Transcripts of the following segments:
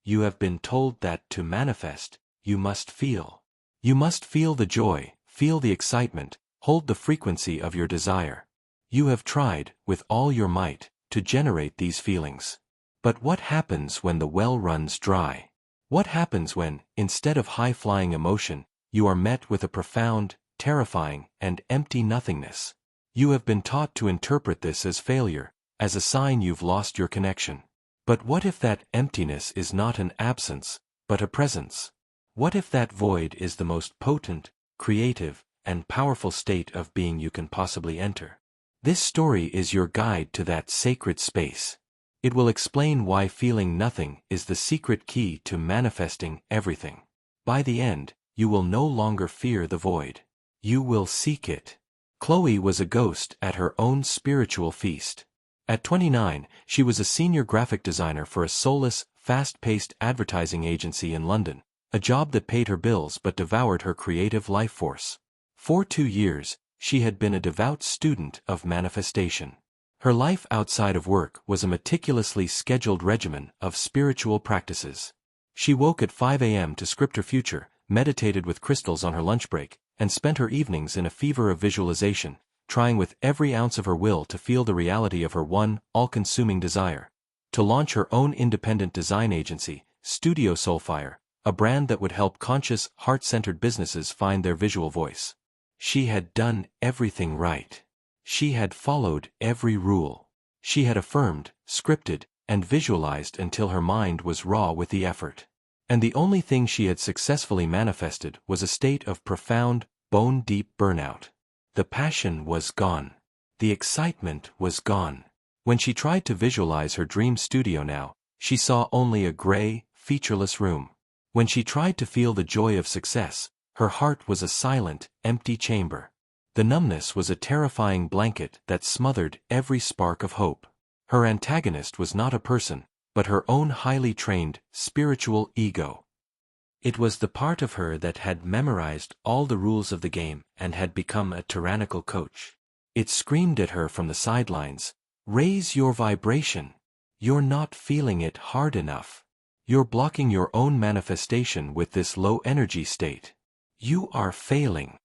you have been told that to manifest, you must feel. You must feel the joy, feel the excitement, hold the frequency of your desire. You have tried, with all your might, to generate these feelings. But what happens when the well runs dry? What happens when, instead of high-flying emotion, you are met with a profound, terrifying, and empty nothingness? You have been taught to interpret this as failure, as a sign you've lost your connection. But what if that emptiness is not an absence, but a presence? What if that void is the most potent, creative, and powerful state of being you can possibly enter? This story is your guide to that sacred space. It will explain why feeling nothing is the secret key to manifesting everything. By the end, you will no longer fear the void. You will seek it. Chloe was a ghost at her own spiritual feast. At 29, she was a senior graphic designer for a soulless, fast-paced advertising agency in London, a job that paid her bills but devoured her creative life force. For 2 years, she had been a devout student of manifestation. Her life outside of work was a meticulously scheduled regimen of spiritual practices. She woke at 5 a.m. to script her future, meditated with crystals on her lunch break, and spent her evenings in a fever of visualization, trying with every ounce of her will to feel the reality of her one, all-consuming desire: to launch her own independent design agency, Studio Soulfire, a brand that would help conscious, heart-centered businesses find their visual voice. She had done everything right. She had followed every rule. She had affirmed, scripted, and visualized until her mind was raw with the effort. And the only thing she had successfully manifested was a state of profound, bone-deep burnout. The passion was gone. The excitement was gone. When she tried to visualize her dream studio now, she saw only a gray, featureless room. When she tried to feel the joy of success, her heart was a silent, empty chamber. The numbness was a terrifying blanket that smothered every spark of hope. Her antagonist was not a person, but her own highly trained, spiritual ego. It was the part of her that had memorized all the rules of the game and had become a tyrannical coach. It screamed at her from the sidelines, "Raise your vibration. You're not feeling it hard enough. You're blocking your own manifestation with this low-energy state. You are failing."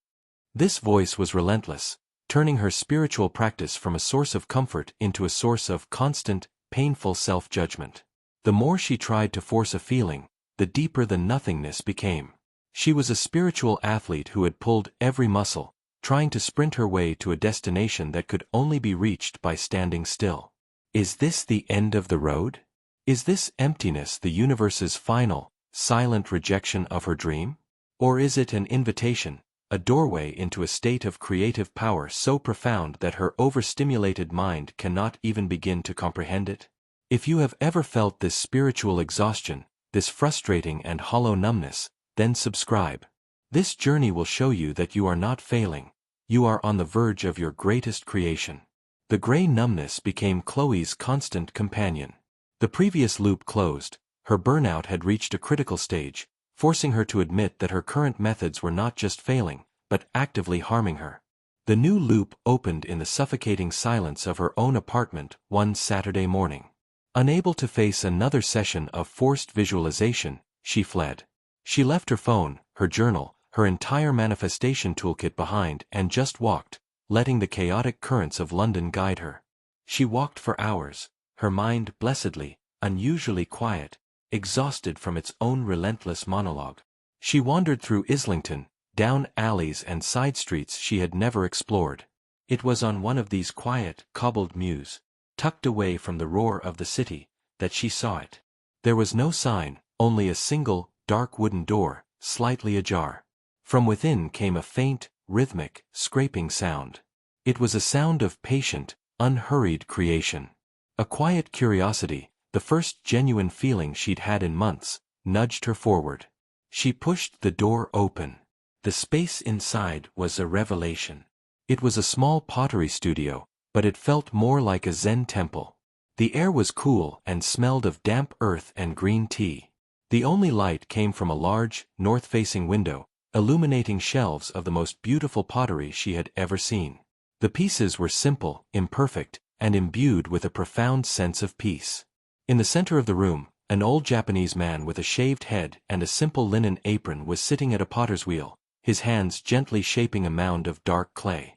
This voice was relentless, turning her spiritual practice from a source of comfort into a source of constant, painful self-judgment. The more she tried to force a feeling, the deeper the nothingness became. She was a spiritual athlete who had pulled every muscle, trying to sprint her way to a destination that could only be reached by standing still. Is this the end of the road? Is this emptiness the universe's final, silent rejection of her dream? Or is it an invitation, a doorway into a state of creative power so profound that her overstimulated mind cannot even begin to comprehend it? If you have ever felt this spiritual exhaustion, this frustrating and hollow numbness, then subscribe. This journey will show you that you are not failing. You are on the verge of your greatest creation. The gray numbness became Chloe's constant companion. The previous loop closed. Her burnout had reached a critical stage, forcing her to admit that her current methods were not just failing, but actively harming her. The new loop opened in the suffocating silence of her own apartment one Saturday morning. Unable to face another session of forced visualization, she fled. She left her phone, her journal, her entire manifestation toolkit behind and just walked, letting the chaotic currents of London guide her. She walked for hours, her mind blessedly, unusually quiet, exhausted from its own relentless monologue. She wandered through Islington, down alleys and side streets she had never explored. It was on one of these quiet, cobbled mews, tucked away from the roar of the city, that she saw it. There was no sign, only a single, dark wooden door, slightly ajar. From within came a faint, rhythmic, scraping sound. It was a sound of patient, unhurried creation. A quiet curiosity, the first genuine feeling she'd had in months, nudged her forward. She pushed the door open. The space inside was a revelation. It was a small pottery studio, but it felt more like a Zen temple. The air was cool and smelled of damp earth and green tea. The only light came from a large, north-facing window, illuminating shelves of the most beautiful pottery she had ever seen. The pieces were simple, imperfect, and imbued with a profound sense of peace. In the center of the room, An old Japanese man with a shaved head and a simple linen apron was sitting at a potter's wheel, his hands gently shaping a mound of dark clay.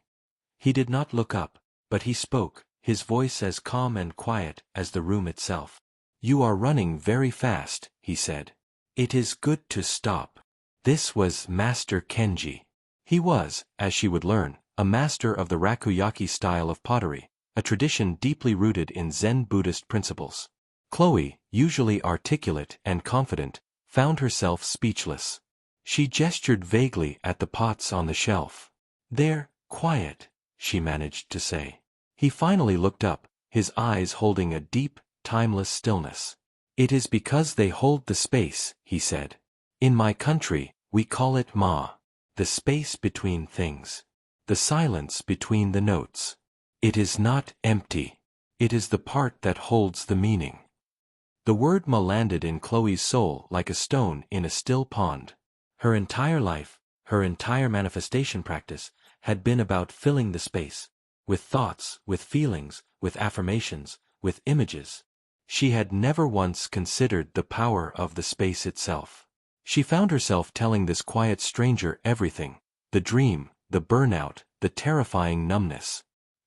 He did not look up, but he spoke, his voice as calm and quiet as the room itself. "You are running very fast," he said. "It is good to stop." This was Master Kenji. He was, as she would learn, a master of the Rakuyaki style of pottery, a tradition deeply rooted in Zen Buddhist principles. Chloe, usually articulate and confident, found herself speechless. She gestured vaguely at the pots on the shelf. "They're quiet," she managed to say. He finally looked up, his eyes holding a deep, timeless stillness. "It is because they hold the space," he said. "In my country, we call it ma. The space between things. The silence between the notes. It is not empty. It is the part that holds the meaning." The word ma landed in Chloe's soul like a stone in a still pond. Her entire life, her entire manifestation practice, had been about filling the space. With thoughts, with feelings, with affirmations, with images. She had never once considered the power of the space itself. She found herself telling this quiet stranger everything, the dream, the burnout, the terrifying numbness.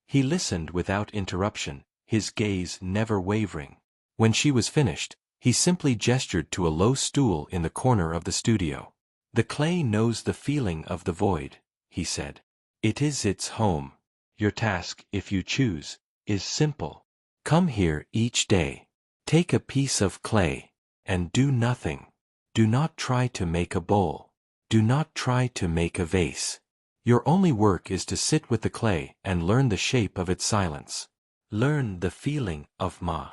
He listened without interruption, his gaze never wavering. When she was finished, he simply gestured to a low stool in the corner of the studio. "The clay knows the feeling of the void," he said. "It is its home. Your task, if you choose, is simple. Come here each day. Take a piece of clay, and do nothing. Do not try to make a bowl. Do not try to make a vase. Your only work is to sit with the clay and learn the shape of its silence. Learn the feeling of ma."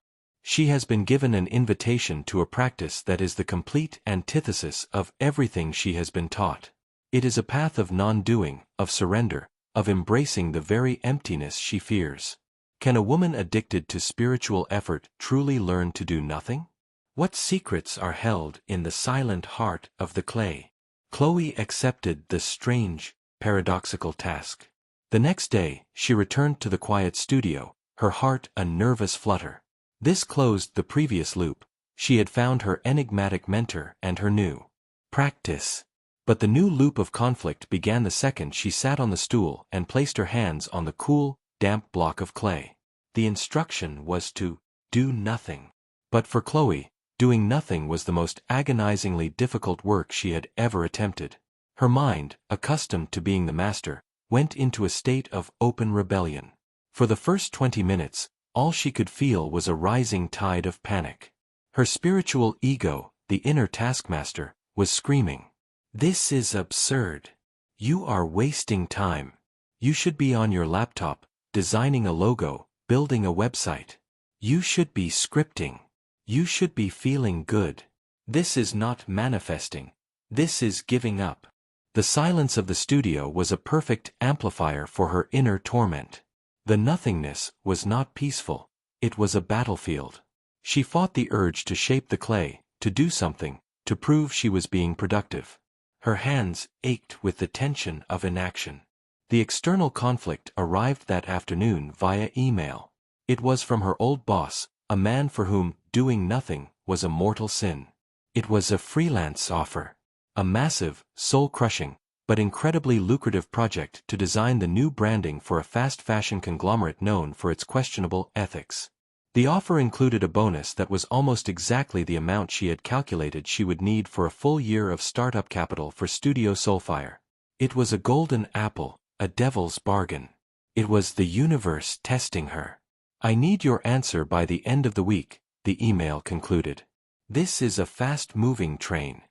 She has been given an invitation to a practice that is the complete antithesis of everything she has been taught. It is a path of non-doing, of surrender, of embracing the very emptiness she fears. Can a woman addicted to spiritual effort truly learn to do nothing? What secrets are held in the silent heart of the clay? Chloe accepted the strange, paradoxical task. The next day, she returned to the quiet studio, her heart a nervous flutter. This closed the previous loop. She had found her enigmatic mentor and her new practice. But the new loop of conflict began the second she sat on the stool and placed her hands on the cool, damp block of clay. The instruction was to do nothing. But for Chloe, doing nothing was the most agonizingly difficult work she had ever attempted. Her mind, accustomed to being the master, went into a state of open rebellion. For the first 20 minutes, all she could feel was a rising tide of panic. Her spiritual ego, the inner taskmaster, was screaming, "This is absurd. You are wasting time. You should be on your laptop, designing a logo, building a website. You should be scripting. You should be feeling good. This is not manifesting. This is giving up." The silence of the studio was a perfect amplifier for her inner torment. The nothingness was not peaceful. It was a battlefield. She fought the urge to shape the clay, to do something, to prove she was being productive. Her hands ached with the tension of inaction. The external conflict arrived that afternoon via email. It was from her old boss, a man for whom doing nothing was a mortal sin. It was a freelance offer. A massive, soul-crushing, but incredibly lucrative project to design the new branding for a fast fashion conglomerate known for its questionable ethics. The offer included a bonus that was almost exactly the amount she had calculated she would need for a full year of startup capital for Studio Soulfire. It was a golden apple, a devil's bargain. It was the universe testing her. "I need your answer by the end of the week," the email concluded. "This is a fast-moving train."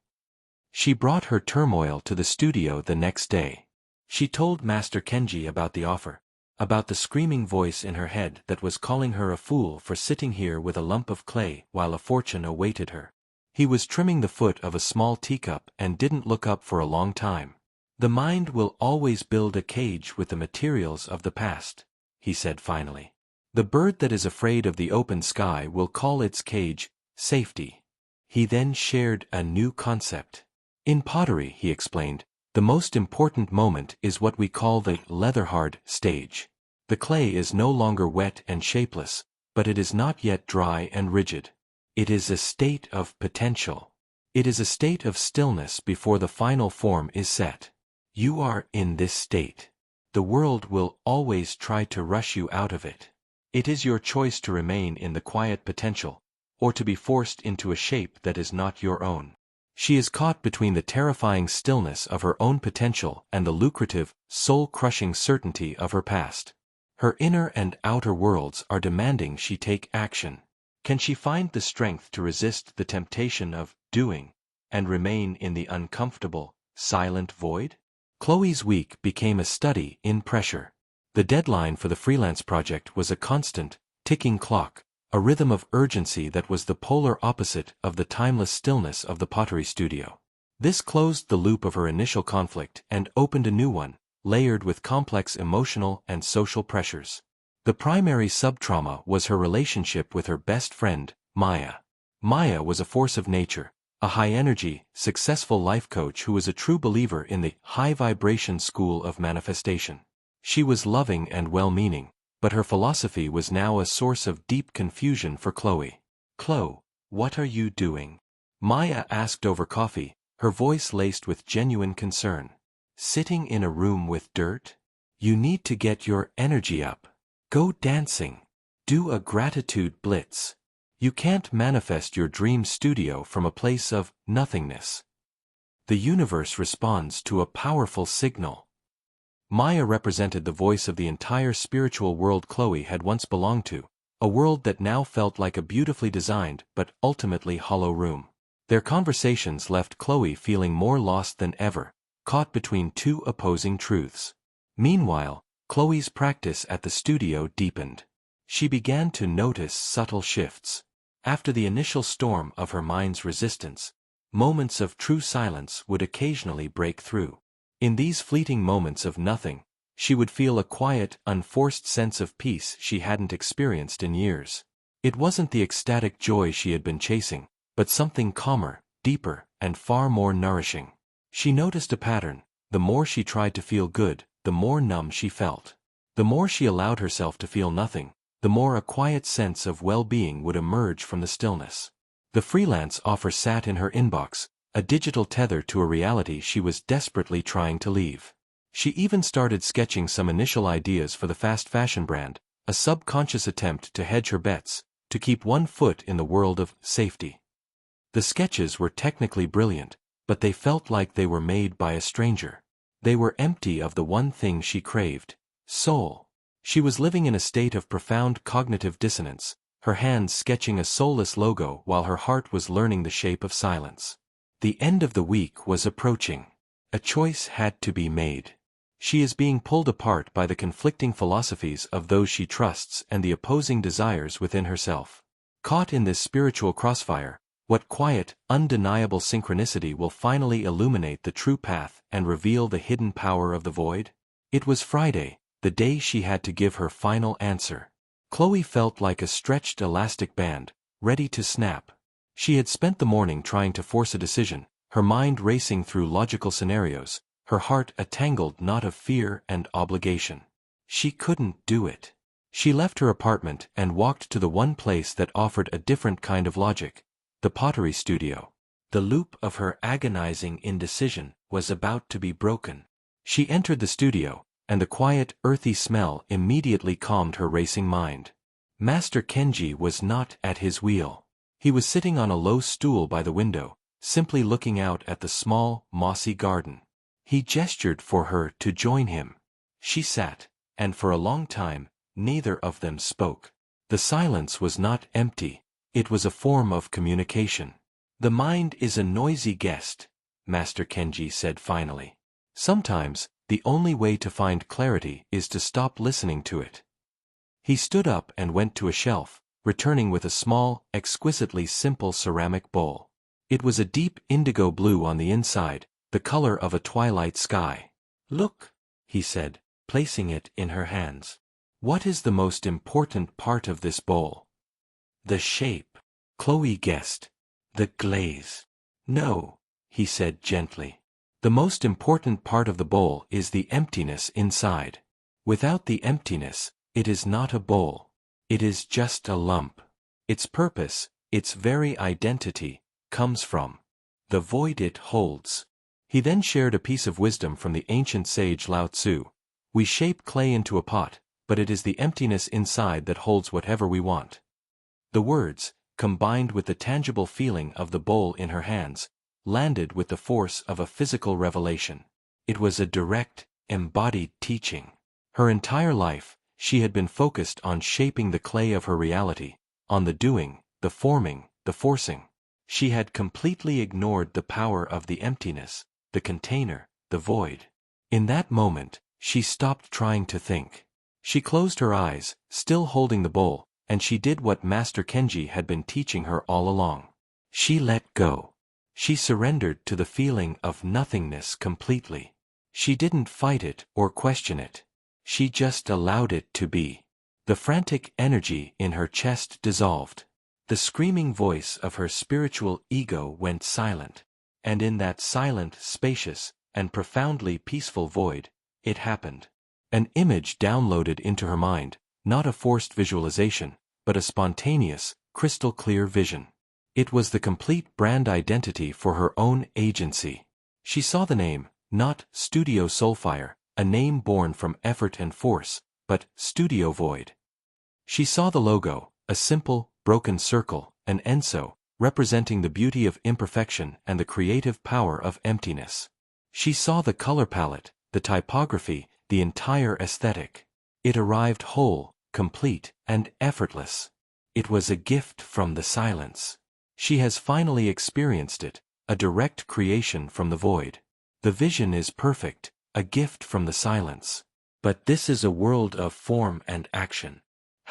She brought her turmoil to the studio the next day. She told Master Kenji about the offer, about the screaming voice in her head that was calling her a fool for sitting here with a lump of clay while a fortune awaited her. He was trimming the foot of a small teacup and didn't look up for a long time. "The mind will always build a cage with the materials of the past," he said finally. "The bird that is afraid of the open sky will call its cage safety." He then shared a new concept. "In pottery," he explained, "the most important moment is what we call the leather-hard stage. The clay is no longer wet and shapeless, but it is not yet dry and rigid. It is a state of potential. It is a state of stillness before the final form is set. You are in this state. The world will always try to rush you out of it. It is your choice to remain in the quiet potential, or to be forced into a shape that is not your own. She is caught between the terrifying stillness of her own potential and the lucrative, soul-crushing certainty of her past. Her inner and outer worlds are demanding she take action. Can she find the strength to resist the temptation of doing, and remain in the uncomfortable, silent void? Chloe's week became a study in pressure. The deadline for the freelance project was a constant, ticking clock, a rhythm of urgency that was the polar opposite of the timeless stillness of the pottery studio. This closed the loop of her initial conflict and opened a new one, layered with complex emotional and social pressures. The primary subtrauma was her relationship with her best friend, Maya. Maya was a force of nature, a high-energy, successful life coach who was a true believer in the high-vibration school of manifestation. She was loving and well-meaning, but her philosophy was now a source of deep confusion for Chloe. "Chloe, what are you doing?" Maya asked over coffee, her voice laced with genuine concern. "Sitting in a room with dirt? You need to get your energy up. Go dancing. Do a gratitude blitz. You can't manifest your dream studio from a place of nothingness. The universe responds to a powerful signal." Maya represented the voice of the entire spiritual world Chloe had once belonged to, a world that now felt like a beautifully designed but ultimately hollow room. Their conversations left Chloe feeling more lost than ever, caught between two opposing truths. Meanwhile, Chloe's practice at the studio deepened. She began to notice subtle shifts. After the initial storm of her mind's resistance, moments of true silence would occasionally break through. In these fleeting moments of nothing, she would feel a quiet, unforced sense of peace she hadn't experienced in years. It wasn't the ecstatic joy she had been chasing, but something calmer, deeper, and far more nourishing. She noticed a pattern: the more she tried to feel good, the more numb she felt. The more she allowed herself to feel nothing, the more a quiet sense of well-being would emerge from the stillness. The freelance offer sat in her inbox, a digital tether to a reality she was desperately trying to leave. She even started sketching some initial ideas for the fast fashion brand, a subconscious attempt to hedge her bets, to keep one foot in the world of safety. The sketches were technically brilliant, but they felt like they were made by a stranger. They were empty of the one thing she craved: soul. She was living in a state of profound cognitive dissonance, her hands sketching a soulless logo while her heart was learning the shape of silence. The end of the week was approaching. A choice had to be made. She is being pulled apart by the conflicting philosophies of those she trusts and the opposing desires within herself. Caught in this spiritual crossfire, what quiet, undeniable synchronicity will finally illuminate the true path and reveal the hidden power of the void? It was Friday, the day she had to give her final answer. Chloe felt like a stretched elastic band, ready to snap. She had spent the morning trying to force a decision, her mind racing through logical scenarios, her heart a tangled knot of fear and obligation. She couldn't do it. She left her apartment and walked to the one place that offered a different kind of logic: the pottery studio. The loop of her agonizing indecision was about to be broken. She entered the studio, and the quiet, earthy smell immediately calmed her racing mind. Master Kenji was not at his wheel. He was sitting on a low stool by the window, simply looking out at the small, mossy garden. He gestured for her to join him. She sat, and for a long time, neither of them spoke. The silence was not empty, it was a form of communication. "The mind is a noisy guest," Master Kenji said finally. "Sometimes, the only way to find clarity is to stop listening to it." He stood up and went to a shelf, returning with a small, exquisitely simple ceramic bowl. It was a deep indigo blue on the inside, the color of a twilight sky. "Look," he said, placing it in her hands. "What is the most important part of this bowl?" "The shape," Chloe guessed. "The glaze." "No," he said gently. "The most important part of the bowl is the emptiness inside. Without the emptiness, it is not a bowl. It is just a lump. Its purpose, its very identity, comes from the void it holds. He then shared a piece of wisdom from the ancient sage Lao Tzu. We shape clay into a pot, but it is the emptiness inside that holds whatever we want. The words, combined with the tangible feeling of the bowl in her hands, landed with the force of a physical revelation. It was a direct, embodied teaching. Her entire life, she had been focused on shaping the clay of her reality, on the doing, the forming, the forcing. She had completely ignored the power of the emptiness, the container, the void. In that moment, she stopped trying to think. She closed her eyes, still holding the bowl, and she did what Master Kenji had been teaching her all along. She let go. She surrendered to the feeling of nothingness completely. She didn't fight it or question it. She just allowed it to be. The frantic energy in her chest dissolved. The screaming voice of her spiritual ego went silent. And in that silent, spacious, and profoundly peaceful void, it happened. An image downloaded into her mind, not a forced visualization, but a spontaneous, crystal-clear vision. It was the complete brand identity for her own agency. She saw the name, not Studio Soulfire, a name born from effort and force, but Studio Void. She saw the logo, a simple, broken circle, an enso, representing the beauty of imperfection and the creative power of emptiness. She saw the color palette, the typography, the entire aesthetic. It arrived whole, complete, and effortless. It was a gift from the silence. She has finally experienced it, a direct creation from the void. The vision is perfect, a gift from the silence. But this is a world of form and action.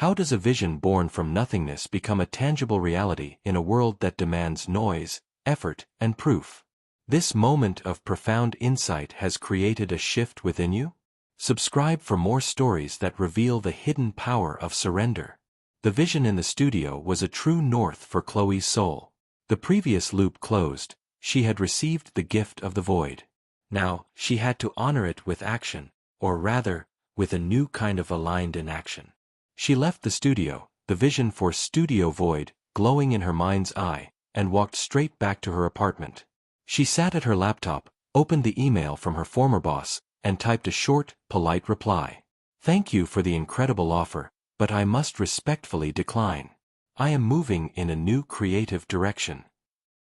How does a vision born from nothingness become a tangible reality in a world that demands noise, effort, and proof? This moment of profound insight has created a shift within you? Subscribe for more stories that reveal the hidden power of surrender. The vision in the studio was a true north for Chloe's soul. The previous loop closed, she had received the gift of the void. Now, she had to honor it with action, or rather, with a new kind of aligned inaction. She left the studio, the vision for Studio Void, glowing in her mind's eye, and walked straight back to her apartment. She sat at her laptop, opened the email from her former boss, and typed a short, polite reply. "Thank you for the incredible offer, but I must respectfully decline. I am moving in a new creative direction."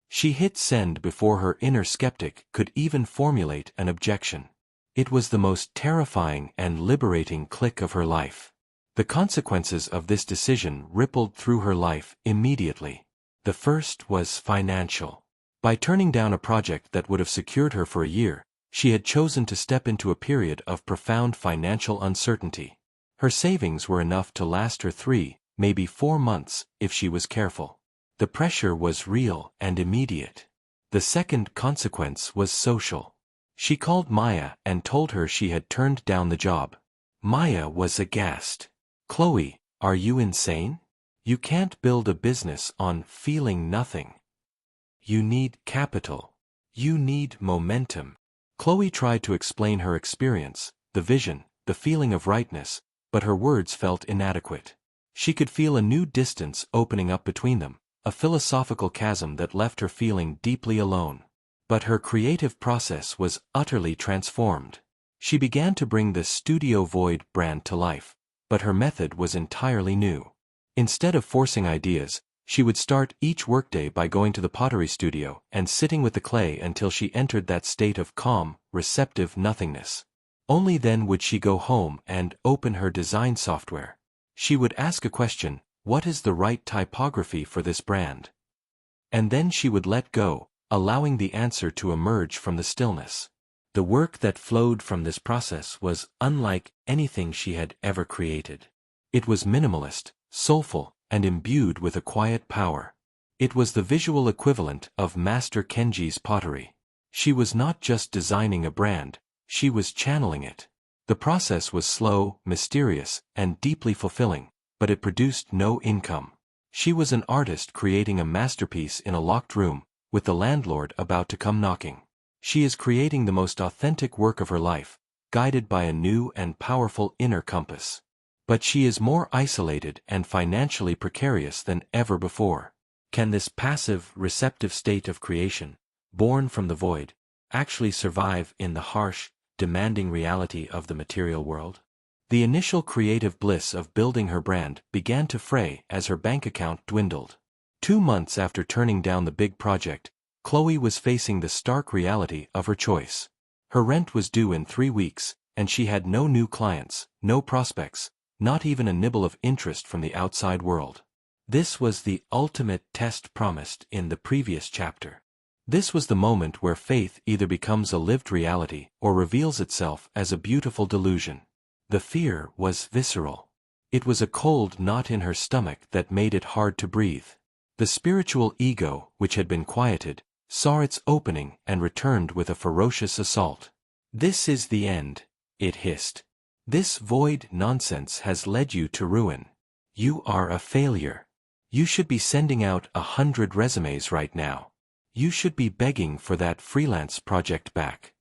She hit send before her inner skeptic could even formulate an objection. It was the most terrifying and liberating click of her life. The consequences of this decision rippled through her life immediately. The first was financial. By turning down a project that would have secured her for a year, she had chosen to step into a period of profound financial uncertainty. Her savings were enough to last her 3, maybe 4 months, if she was careful. The pressure was real and immediate. The second consequence was social. She called Maya and told her she had turned down the job. Maya was aghast. "Chloe, are you insane? You can't build a business on feeling nothing. You need capital. You need momentum." Chloe tried to explain her experience, the vision, the feeling of rightness, but her words felt inadequate. She could feel a new distance opening up between them, a philosophical chasm that left her feeling deeply alone. But her creative process was utterly transformed. She began to bring the Studio Void brand to life, but her method was entirely new. Instead of forcing ideas, she would start each workday by going to the pottery studio and sitting with the clay until she entered that state of calm, receptive nothingness. Only then would she go home and open her design software. She would ask a question: what is the right typography for this brand? And then she would let go, allowing the answer to emerge from the stillness. The work that flowed from this process was unlike anything she had ever created. It was minimalist, soulful, and imbued with a quiet power. It was the visual equivalent of Master Kenji's pottery. She was not just designing a brand, she was channeling it. The process was slow, mysterious, and deeply fulfilling, but it produced no income. She was an artist creating a masterpiece in a locked room, with the landlord about to come knocking. She is creating the most authentic work of her life, guided by a new and powerful inner compass. But she is more isolated and financially precarious than ever before. Can this passive, receptive state of creation, born from the void, actually survive in the harsh, demanding reality of the material world? The initial creative bliss of building her brand began to fray as her bank account dwindled. 2 months after turning down the big project, Chloe was facing the stark reality of her choice. Her rent was due in 3 weeks, and she had no new clients, no prospects, not even a nibble of interest from the outside world. This was the ultimate test promised in the previous chapter. This was the moment where faith either becomes a lived reality or reveals itself as a beautiful delusion. The fear was visceral. It was a cold knot in her stomach that made it hard to breathe. The spiritual ego, which had been quieted, saw its opening and returned with a ferocious assault. "This is the end," it hissed. "This void nonsense has led you to ruin. You are a failure. You should be sending out 100 resumes right now. You should be begging for that freelance project back."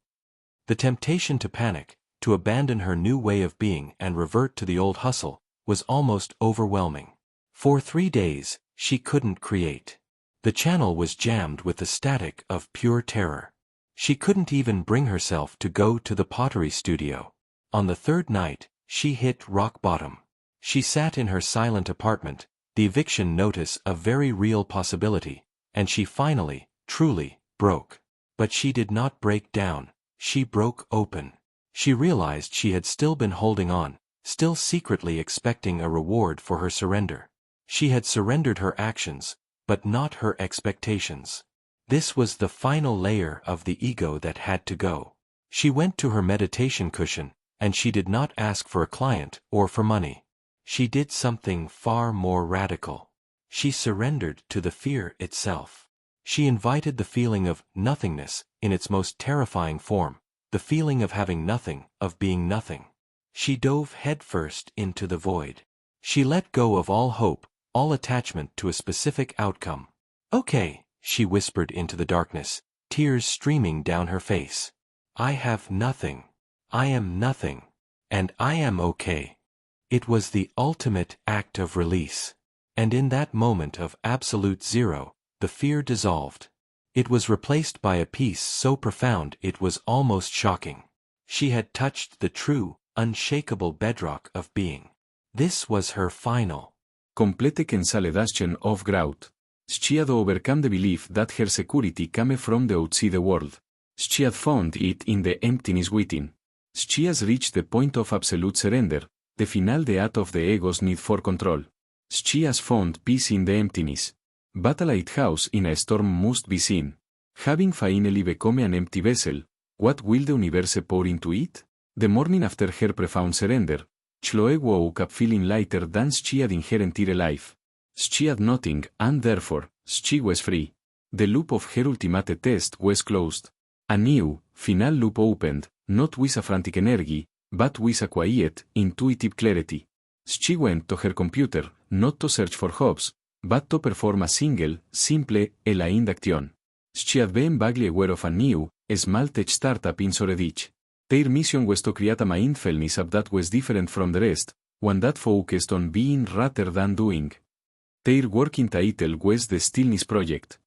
The temptation to panic, to abandon her new way of being and revert to the old hustle, was almost overwhelming. For 3 days, she couldn't create. The channel was jammed with the static of pure terror. She couldn't even bring herself to go to the pottery studio. On the 3rd night, she hit rock bottom. She sat in her silent apartment, the eviction notice a very real possibility, and she finally, truly, broke. But she did not break down, she broke open. She realized she had still been holding on, still secretly expecting a reward for her surrender. She had surrendered her actions, but not her expectations. This was the final layer of the ego that had to go. She went to her meditation cushion, and she did not ask for a client or for money. She did something far more radical. She surrendered to the fear itself. She invited the feeling of nothingness in its most terrifying form, the feeling of having nothing, of being nothing. She dove headfirst into the void. She let go of all hope, all attachment to a specific outcome. "Okay," she whispered into the darkness, tears streaming down her face. "I have nothing. I am nothing. And I am okay." It was the ultimate act of release. And in that moment of absolute zero, the fear dissolved. It was replaced by a peace so profound it was almost shocking. She had touched the true, unshakable bedrock of being. This was her final. Complete cancellation of growth. She had overcome the belief that her security came from the outside world. She had found it in the emptiness within. She has reached the point of absolute surrender, the final death of the ego's need for control. She has found peace in the emptiness. But a lighthouse in a storm must be seen. Having finally become an empty vessel, what will the universe pour into it? The morning after her profound surrender, Chloe woke up feeling lighter than she had in her entire life. She had nothing, and therefore, she was free. The loop of her ultimate test was closed. A new, final loop opened, not with a frantic energy, but with a quiet, intuitive clarity. She went to her computer, not to search for hopes, but to perform a single, simple, aligned action. She had been vaguely aware of a new, small tech startup in Shoreditch. Their mission was to create a mindfulness app that was different from the rest, one that focused on being rather than doing. Their working title was the Stillness Project.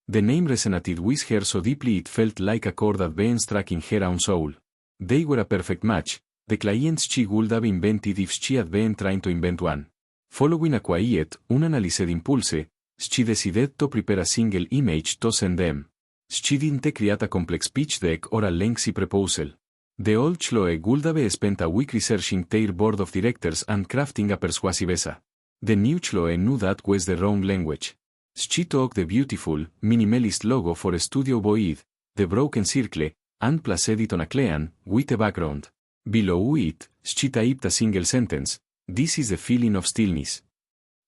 The name resonated with her so deeply it felt like a chord that been struck in her own soul. They were a perfect match, the clients she would have invented if she had been trying to invent one. Following a quiet, unanalyzed impulse, she decided to prepare a single image to send them. She didn't create a complex pitch deck or a lengthy proposal. The old Chloe would have spent a week researching their board of directors and crafting a persuasive essay. The new Chloe knew that was the wrong language. She took the beautiful, minimalist logo for Studio Void, the broken circle, and placed it on a clean, white background. Below it, she typed a single sentence: "This is the feeling of stillness."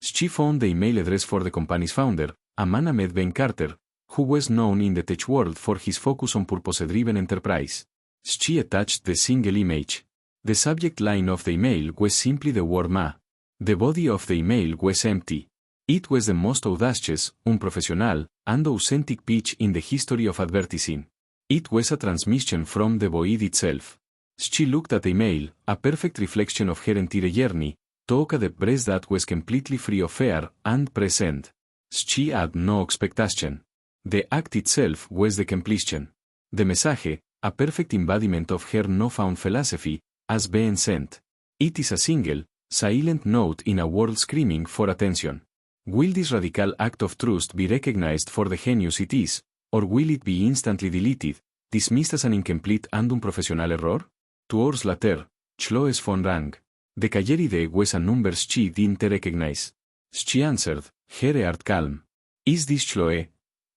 She found the email address for the company's founder, a man named Ben Carter, who was known in the tech world for his focus on purpose-driven enterprise. She attached the single image. The subject line of the email was simply the word "ma." The body of the email was empty. It was the most audacious, unprofessional, and authentic pitch in the history of advertising. It was a transmission from the void itself. She looked at the email, a perfect reflection of her entire journey, took a deep breath that was completely free of fear, and pressed send. She had no expectation. The act itself was the completion. The message, a perfect embodiment of her newfound philosophy, has been sent. It is a single, silent note in a world screaming for attention. Will this radical act of trust be recognized for the genius it is, or will it be instantly deleted, dismissed as an incomplete and unprofessional error? 2 hours later, Chloe's phone rang. The caller ID was a number she didn't recognize. She answered, her heart calm. Is this Chloe?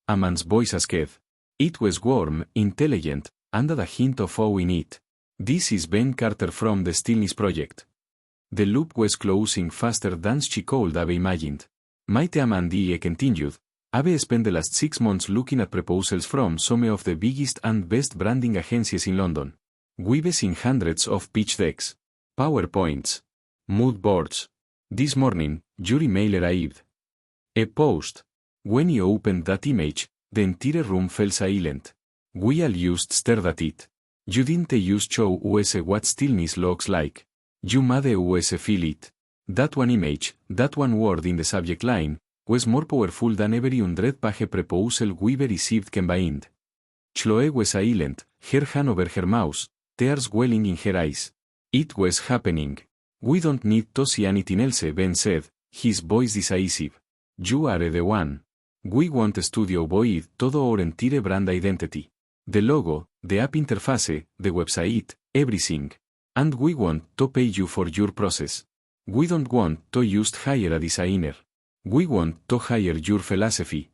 A man's voice asked. It was warm, intelligent, and had a hint of awe in it. This is Ben Carter from the Stillness Project. The loop was closing faster than she could have imagined. Maite Amandi continued. I've spent the last 6 months looking at proposals from some of the biggest and best branding agencies in London. We've seen hundreds of pitch decks, PowerPoints, mood boards. This morning, your email arrived. A post. When you opened that image, the entire room fell silent. We all just stared at it. You didn't just show us what stillness looks like. You made us feel it. That one image, that one word in the subject line, was more powerful than every 100-page proposal we've received combined. Chloe was silent, her hand over her mouth, tears welling in her eyes. It was happening. We don't need to see anything else, Ben said, his voice decisive. You are the one. We want Studio Void todo our entire brand identity. The logo, the app interface, the website, everything. And we want to pay you for your process. We don't want to just hire a designer. We want to hire your philosophy.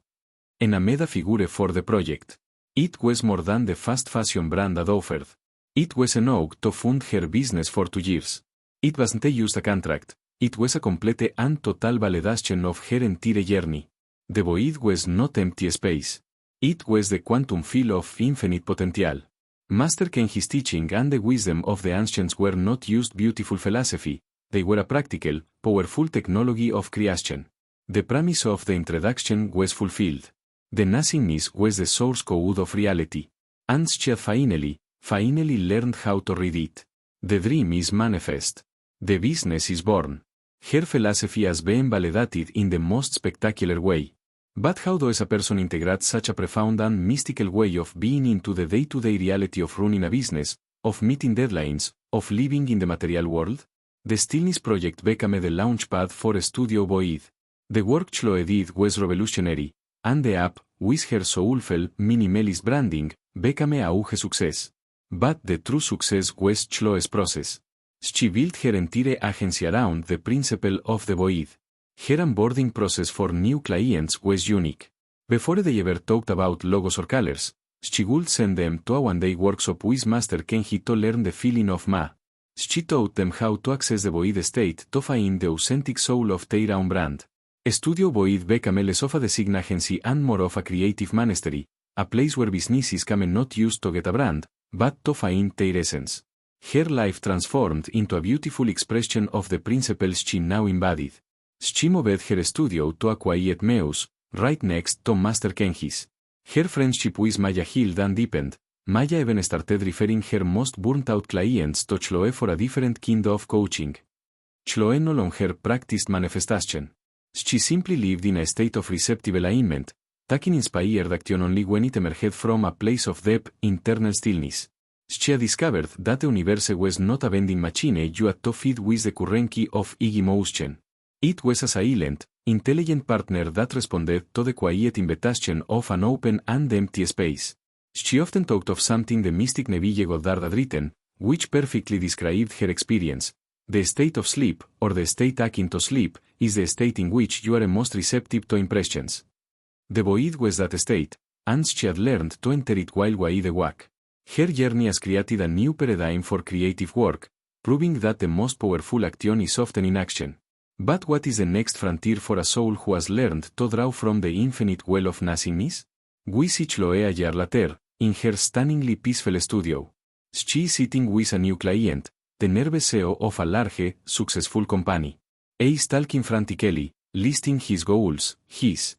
And I made a figure for the project. It was more than the fast fashion brand had offered. It was enough to fund her business for 2 years. It wasn't just a contract, it was a complete and total validation of her entire journey. The void was not empty space. It was the quantum field of infinite potential. Master Kenji's teaching and the wisdom of the ancients were not just beautiful philosophy, they were a practical, powerful technology of creation. The premise of the introduction was fulfilled. The nothingness was the source code of reality. And she had finally learned how to read it. The dream is manifest. The business is born. Her philosophy has been validated in the most spectacular way. But how does a person integrate such a profound and mystical way of being into the day-to-day reality of running a business, of meeting deadlines, of living in the material world? The Stillness Project became the launchpad for Studio Void. The work Chloe did was revolutionary, and the app, with her soulful, minimalist branding, became a huge success. But the true success was Chloe's process. She built her entire agency around the principle of the void. Her onboarding process for new clients was unique. Before they ever talked about logos or colors, she would send them to a one-day workshop with Master Kenji to learn the feeling of Ma. She taught them how to access the void state to find the authentic soul of their own brand. Studio Void became less of a design agency and more of a creative monastery, a place where businesses came not just to get a brand, but to find their essence. Her life transformed into a beautiful expression of the principles she now embodied. She moved her studio to a quiet mews, right next to Master Kenji's. Her friendship with Maya healed and deepened. Maya even started referring her most burnt-out clients to Chloe for a different kind of coaching. Chloe no longer practiced manifestation. She simply lived in a state of receptive alignment, taking inspired action only when it emerged from a place of deep, internal stillness. She had discovered that the universe was not a vending machine you had to feed with the currency of Iggy motion. It was a silent, intelligent partner that responded to the quiet invitation of an open and empty space. She often talked of something the mystic Neville Goddard had written, which perfectly described her experience. The state of sleep, or the state akin to sleep, is the state in which you are most receptive to impressions. The void was that state, and she had learned to enter it while wide awake. Her journey has created a new paradigm for creative work, proving that the most powerful action is often in action. But what is the next frontier for a soul who has learned to draw from the infinite well of nothingness? We see Chloe a year later, in her stunningly peaceful studio. She is sitting with a new client, the nervous CEO of a large, successful company. He is talking frantically, listing his goals, his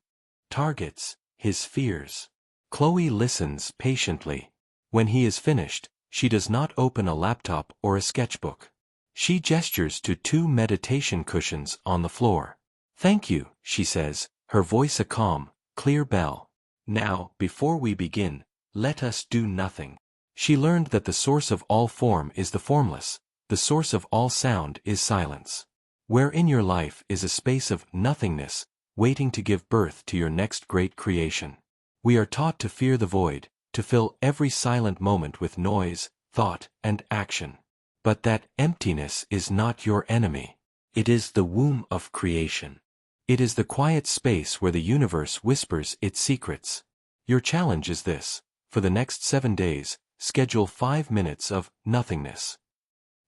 targets, his fears. Chloe listens patiently. When he is finished, she does not open a laptop or a sketchbook. She gestures to 2 meditation cushions on the floor. "Thank you," she says, her voice a calm, clear bell. Now, before we begin, let us do nothing. She learned that the source of all form is the formless, the source of all sound is silence. Where in your life is a space of nothingness, waiting to give birth to your next great creation. We are taught to fear the void, to fill every silent moment with noise, thought, and action. But that emptiness is not your enemy. It is the womb of creation. It is the quiet space where the universe whispers its secrets. Your challenge is this: for the next 7 days, schedule 5 minutes of nothingness.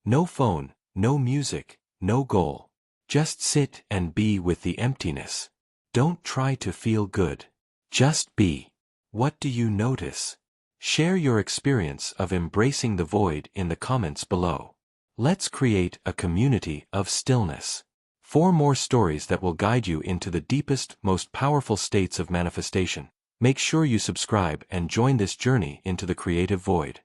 No phone, no music, no goal. Just sit and be with the emptiness. Don't try to feel good. Just be. What do you notice? Share your experience of embracing the void in the comments below. Let's create a community of stillness. 4 more stories that will guide you into the deepest, most powerful states of manifestation. Make sure you subscribe and join this journey into the creative void.